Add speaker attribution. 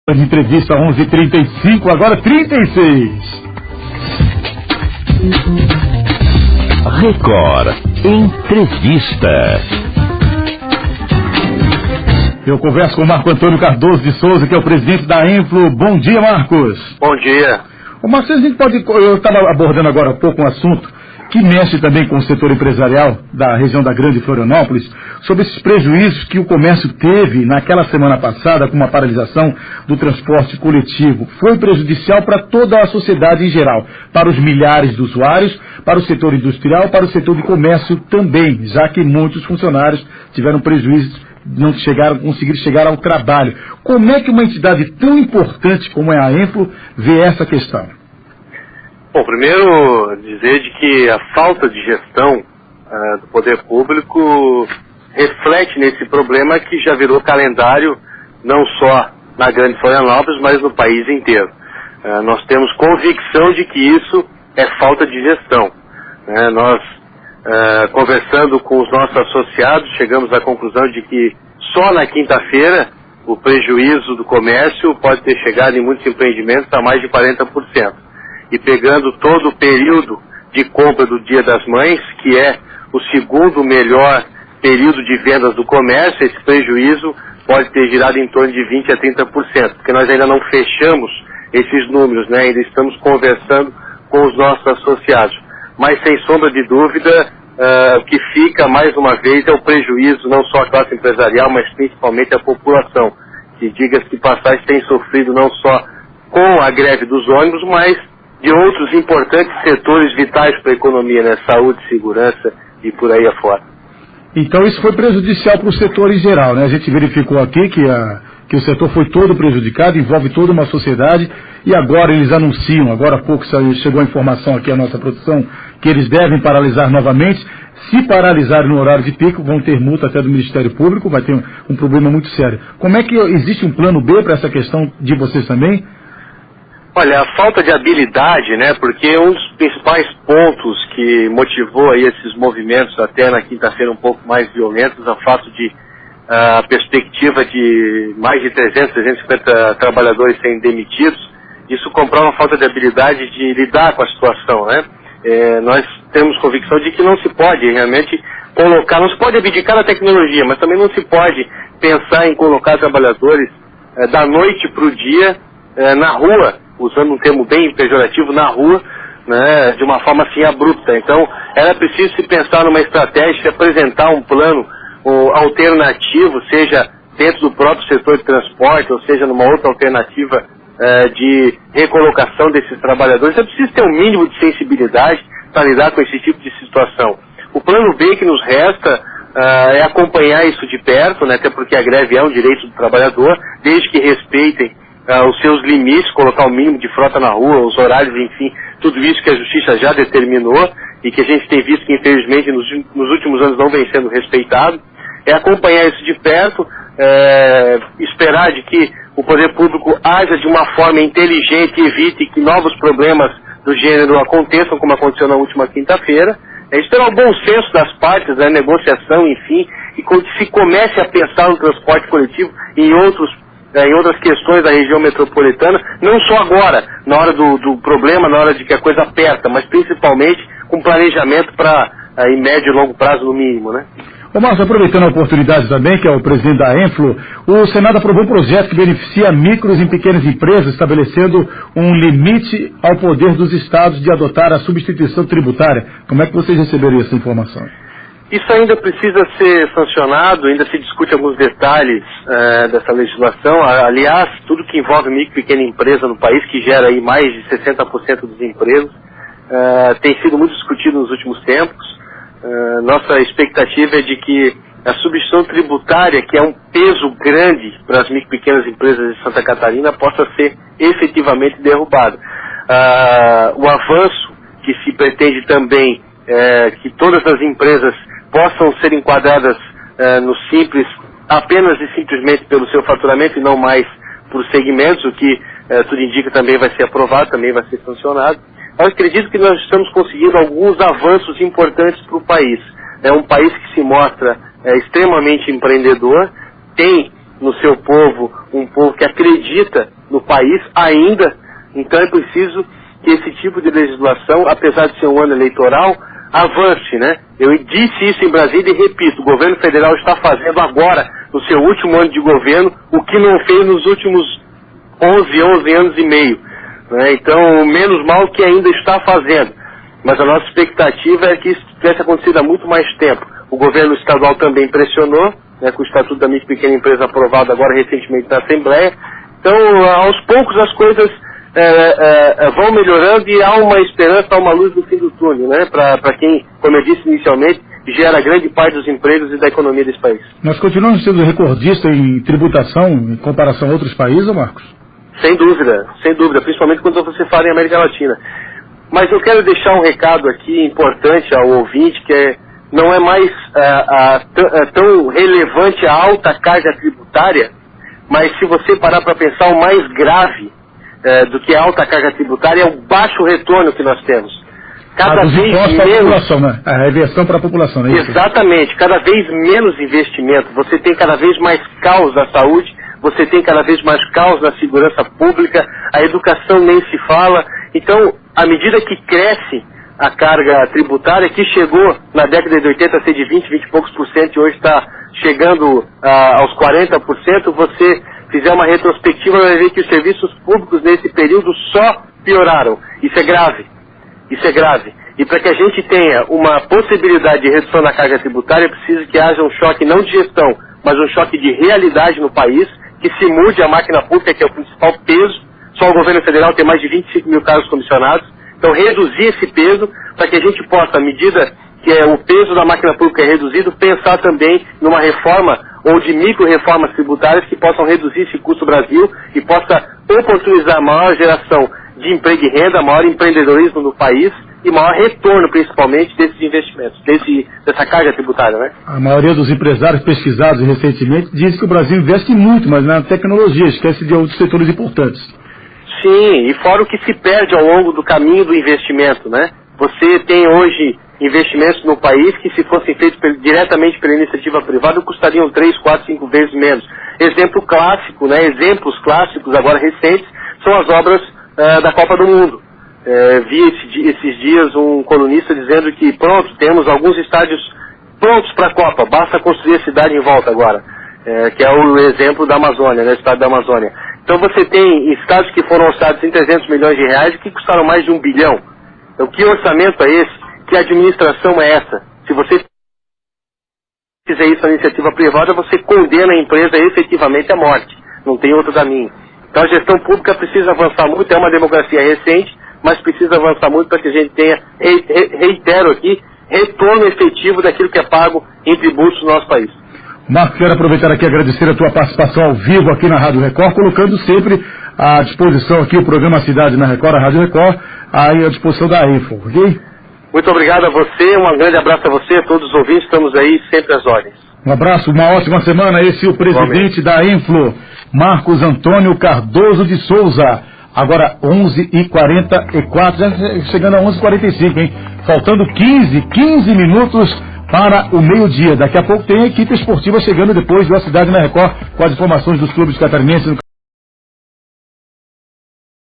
Speaker 1: De entrevista 11h35, agora 36.
Speaker 2: Record Entrevista.
Speaker 1: Eu converso com o Marco Antônio Cardoso de Souza, que é o presidente da Enflo. Bom dia, Marcos.
Speaker 3: Bom dia.
Speaker 1: Ô, Marcos, a gente pode... Eu estava abordando agora há pouco um assunto que mexe também com o setor empresarial da região da Grande Florianópolis, sobre esses prejuízos que o comércio teve naquela semana passada com uma paralisação do transporte coletivo. Foi prejudicial para toda a sociedade em geral, para os milhares de usuários, para o setor industrial, para o setor de comércio também, já que muitos funcionários tiveram prejuízos, não conseguiram chegar ao trabalho. Como é que uma entidade tão importante como é a Enflo vê essa questão?
Speaker 3: Bom, primeiro dizer de que a falta de gestão do poder público reflete nesse problema que já virou calendário não só na Grande Florianópolis, mas no país inteiro. Nós temos convicção de que isso é falta de gestão. Nós, conversando com os nossos associados, chegamos à conclusão de que só na quinta-feira o prejuízo do comércio pode ter chegado em muitos empreendimentos a mais de 40%. E pegando todo o período de compra do Dia das Mães, que é o segundo melhor período de vendas do comércio, esse prejuízo pode ter girado em torno de 20% a 30%, porque nós ainda não fechamos esses números, ainda estamos conversando com os nossos associados. Mas, sem sombra de dúvida, o que fica, mais uma vez, é o prejuízo não só à classe empresarial, mas principalmente à população, que, diga-se de passagem, tem sofrido não só com a greve dos ônibus, mas de outros importantes setores vitais para a economia, saúde, segurança e por aí afora.
Speaker 1: Então isso foi prejudicial para o setor em geral, A gente verificou aqui que o setor foi todo prejudicado, envolve toda uma sociedade, e agora eles anunciam, agora há pouco chegou a informação aqui à nossa produção, que eles devem paralisar novamente. Se paralisarem no horário de pico, vão ter multa até do Ministério Público, vai ter um problema muito sério. Como é que existe um plano B para essa questão de vocês também?
Speaker 3: Olha, a falta de habilidade, porque um dos principais pontos que motivou aí esses movimentos até na quinta-feira um pouco mais violentos, é o fato de a perspectiva de mais de 350 trabalhadores serem demitidos, isso comprova a falta de habilidade de lidar com a situação, nós temos convicção de que não se pode realmente colocar, não se pode abdicar da tecnologia, mas também não se pode pensar em colocar trabalhadores da noite para o dia na rua, usando um termo bem pejorativo, na rua, de uma forma assim abrupta. Então, era preciso se pensar numa estratégia, se apresentar um plano alternativo, seja dentro do próprio setor de transporte, ou seja, numa outra alternativa de recolocação desses trabalhadores. É preciso ter um mínimo de sensibilidade para lidar com esse tipo de situação. O plano B que nos resta é acompanhar isso de perto, até porque a greve é um direito do trabalhador, desde que respeitem os seus limites, colocar o mínimo de frota na rua, os horários, enfim, tudo isso que a Justiça já determinou e que a gente tem visto que, infelizmente, nos últimos anos não vem sendo respeitado. É acompanhar isso de perto, esperar de que o poder público haja de uma forma inteligente e evite que novos problemas do gênero aconteçam, como aconteceu na última quinta-feira. Esperar o bom senso das partes, da negociação, enfim, e quando se comece a pensar no transporte coletivo e em outras questões da região metropolitana, não só agora, na hora do problema, na hora de que a coisa aperta, mas principalmente com planejamento para em médio e longo prazo no mínimo,
Speaker 1: Ô Márcio, aproveitando a oportunidade também, que é o presidente da Enflo, o Senado aprovou um projeto que beneficia micros e pequenas empresas, estabelecendo um limite ao poder dos estados de adotar a substituição tributária. Como é que vocês receberam essa informação?
Speaker 3: Isso ainda precisa ser sancionado, ainda se discute alguns detalhes dessa legislação. Aliás, tudo que envolve micro e pequena empresa no país, que gera aí mais de 60% dos empregos, tem sido muito discutido nos últimos tempos. Nossa expectativa é de que a substituição tributária, que é um peso grande para as micro e pequenas empresas de Santa Catarina, possa ser efetivamente derrubada. O avanço que se pretende também que todas as empresas possam ser enquadradas no Simples apenas e simplesmente pelo seu faturamento e não mais por segmentos, o que tudo indica também vai ser aprovado, também vai ser sancionado. Eu acredito que nós estamos conseguindo alguns avanços importantes para o país. É um país que se mostra extremamente empreendedor, tem no seu povo, um povo que acredita no país ainda. Então é preciso que esse tipo de legislação, apesar de ser um ano eleitoral, avance, né? Eu disse isso em Brasília e repito, o governo federal está fazendo agora, no seu último ano de governo, o que não fez nos últimos 11 anos e meio. Né? Então, menos mal que ainda está fazendo. Mas a nossa expectativa é que isso tivesse acontecido há muito mais tempo. O governo estadual também pressionou, né, com o Estatuto da Micro e Pequena Empresa aprovado agora recentemente na Assembleia. Então, aos poucos as coisas vão melhorando e há uma esperança, há uma luz no fim do túnel, né, para quem, como eu disse inicialmente, gera grande parte dos empregos e da economia desse país.
Speaker 1: Nós continuamos sendo recordistas em tributação em comparação a outros países, Marcos?
Speaker 3: Sem dúvida, principalmente quando você fala em América Latina. Mas eu quero deixar um recado aqui importante ao ouvinte, que não é mais tão relevante a alta carga tributária, mas se você parar para pensar, o mais grave do que a alta carga tributária é o baixo retorno que nós temos. Cada vez menos,
Speaker 1: né? A reversão para a população, não é isso?
Speaker 3: Exatamente, cada vez menos investimento, você tem cada vez mais caos na saúde, você tem cada vez mais caos na segurança pública, a educação nem se fala. Então, à medida que cresce a carga tributária, que chegou na década de 80 a ser de 20 e poucos por cento e hoje está chegando aos 40%, você fizer uma retrospectiva, vai ver que os serviços públicos nesse período só pioraram. Isso é grave. E para que a gente tenha uma possibilidade de redução na carga tributária, é preciso que haja um choque não de gestão, mas um choque de realidade no país, que se mude a máquina pública, que é o principal peso. Só o governo federal tem mais de 25 mil cargos comissionados. Então, reduzir esse peso para que a gente possa, à medida que o peso da máquina pública é reduzido, pensar também numa reforma ou de micro-reformas tributárias que possam reduzir esse custo Brasil e possa oportunizar maior geração de emprego e renda, maior empreendedorismo no país e maior retorno, principalmente, desses investimentos, dessa carga tributária, né?
Speaker 1: A maioria dos empresários pesquisados recentemente diz que o Brasil investe muito, mas na tecnologia, esquece de outros setores importantes.
Speaker 3: Sim, e fora o que se perde ao longo do caminho do investimento, né? Você tem hoje investimentos no país que, se fossem feitos diretamente pela iniciativa privada, custariam 3, 4, 5 vezes menos. Exemplo clássico, né? Exemplos clássicos agora recentes são as obras da Copa do Mundo. Vi esses dias um colunista dizendo que pronto, temos alguns estádios prontos para a Copa, basta construir a cidade em volta agora, que é o exemplo da Amazônia, né? O estado da Amazônia. Então você tem estádios que foram orçados em 300 milhões de reais e que custaram mais de 1 bilhão. Então que orçamento é esse? Que administração é essa? Se você fizer isso na iniciativa privada, você condena a empresa efetivamente à morte. Não tem outro caminho. Então a gestão pública precisa avançar muito, é uma democracia recente, mas precisa avançar muito para que a gente tenha, reitero aqui, retorno efetivo daquilo que é pago em tributos no nosso país.
Speaker 1: Marcos, quero aproveitar aqui e agradecer a tua participação ao vivo aqui na Rádio Record, colocando sempre à disposição aqui o programa Cidade na Record, a Rádio Record, aí à disposição da Info, ok?
Speaker 3: Muito obrigado a você, um grande abraço a você, a todos os ouvintes, estamos aí sempre às ordens.
Speaker 1: Um abraço, uma ótima semana. Esse é o presidente da Inflo, Marcos Antônio Cardoso de Souza. Agora 11h44, já chegando a 11h45, hein? Faltando 15 minutos para o meio-dia. Daqui a pouco tem a equipe esportiva chegando depois da Cidade na Record com as informações dos clubes catarinenses.